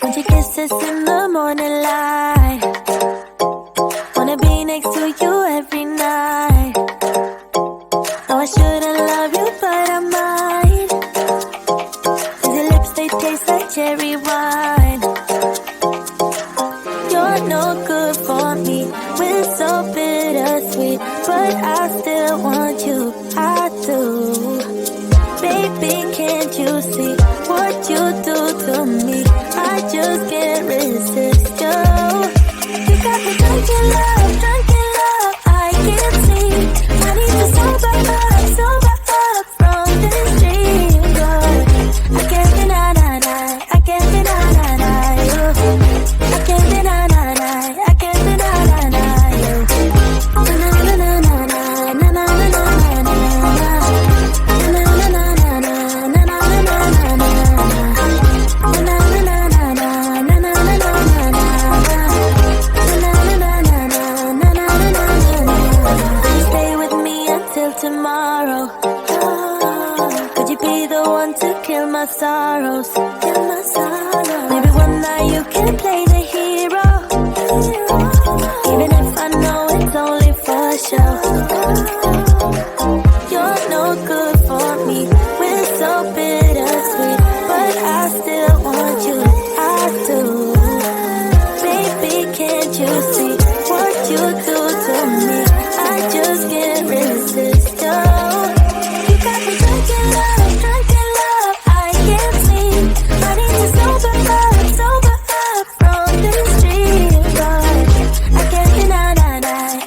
Want your kisses in the morning light. Wanna be next to you every night. No, I shouldn't love you, but I might. 'Cause your lips, they taste like cherry wine. You're no good for me. We're so bittersweet, but I still want you. I do. Baby, can't you see what you do to me? I just can't resist you. You got me drunk in love, I can't sleep. I need to sober up from this dream, girl. I can't deny, I can't deny you. I can't deny, I can't deny you. Na na na na na na na na na na na. Na na na na na na na na na na. Stay with me until tomorrow. Could you be the one to kill my sorrows? Maybe one night you can play the hero. Even if I know it's only for show. You're no good for me. We're so bittersweet, but I still want you. I do. Baby, can't you see what you do to me? I just can't resist you. You got me drunk in love, I can't sleep. I need to sober up from this dream, but I can't deny,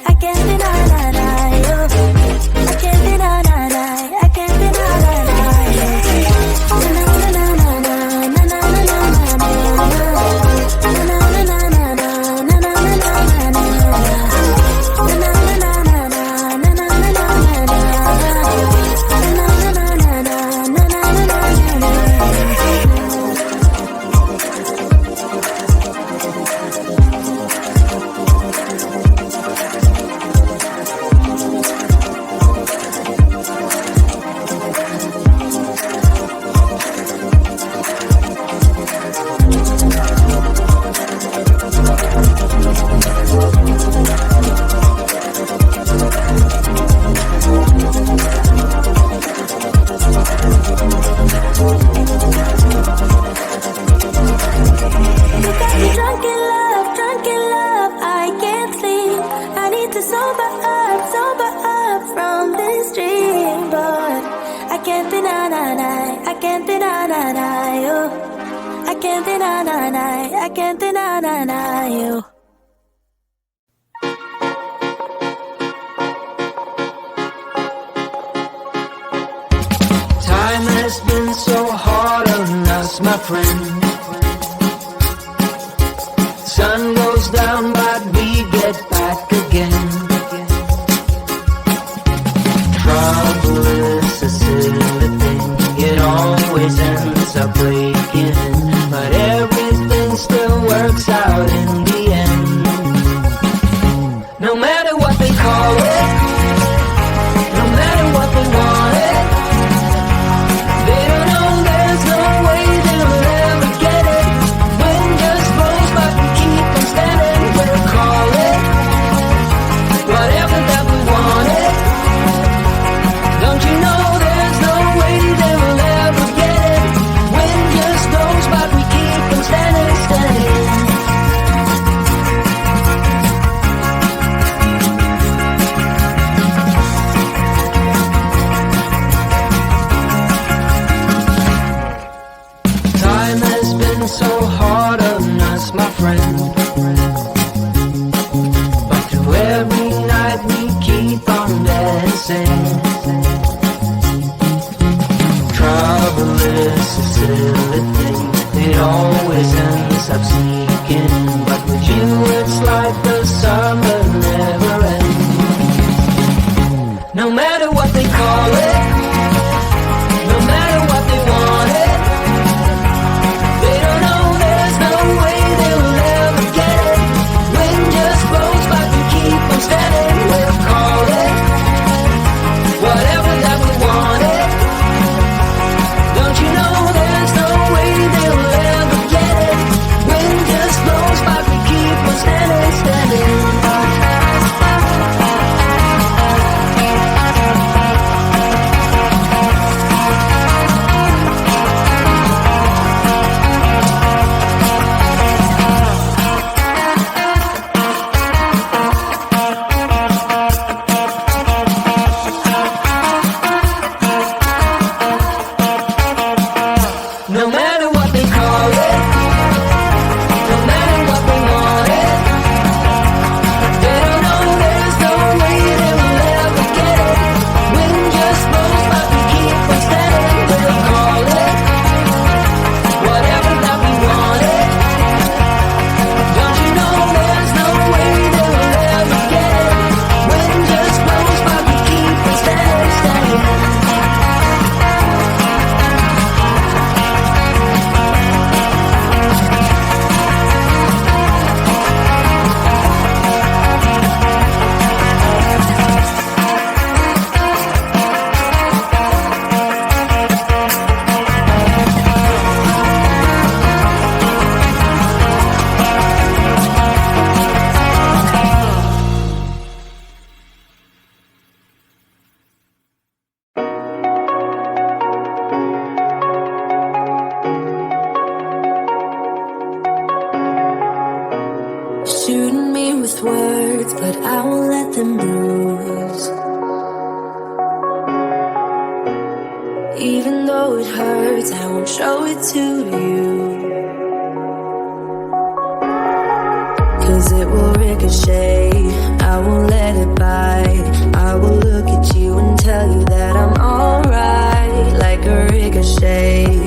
I can't deny you. I can't deny, I can't deny you. Na na na na na na na na na na. Na na na na na na na na na na. Na na na na na na na na na na. Na na na na na na na na na. You got me drunk in love, I can't sleep. I need to sober up from this dream, but I can't deny, I can't deny you. I can't deny, I can't deny you. Time has been so hard on us, my friend. Sun goes down, but we get back again. Trouble is a silly thing, it always ends up breaking, but everything still works out in the end. No matter what they call it, no matter what they want it, they don't know there's no way they'll ever get it. Wind just blows, but we keep on standing. We'll call it whatever that we want it. Don't you know there's no way they will ever get it? Wind just blows, but we keep on standing, standing. Time has been so hard on us, my friend. But through every night we keep on dancing. Trouble is a silly thing, it always ends up sneaking. But with you it's like the summer never ends. No matter what they call it, no matter what they want it, matter what they call it, no matter what they want it, they don't know there's no way they will ever get it. Wind just blows, but we keep on standing. We'll call it whatever that we want it. Don't you know there's no way they will ever get it? Wind just blows, but we keep on standing, standing. Shooting me with words, but I won't let them bruise. Even though it hurts, I won't show it to you. 'Cause it will ricochet, I won't let it bite. I will look at you and tell you that I'm alright, like a ricochet.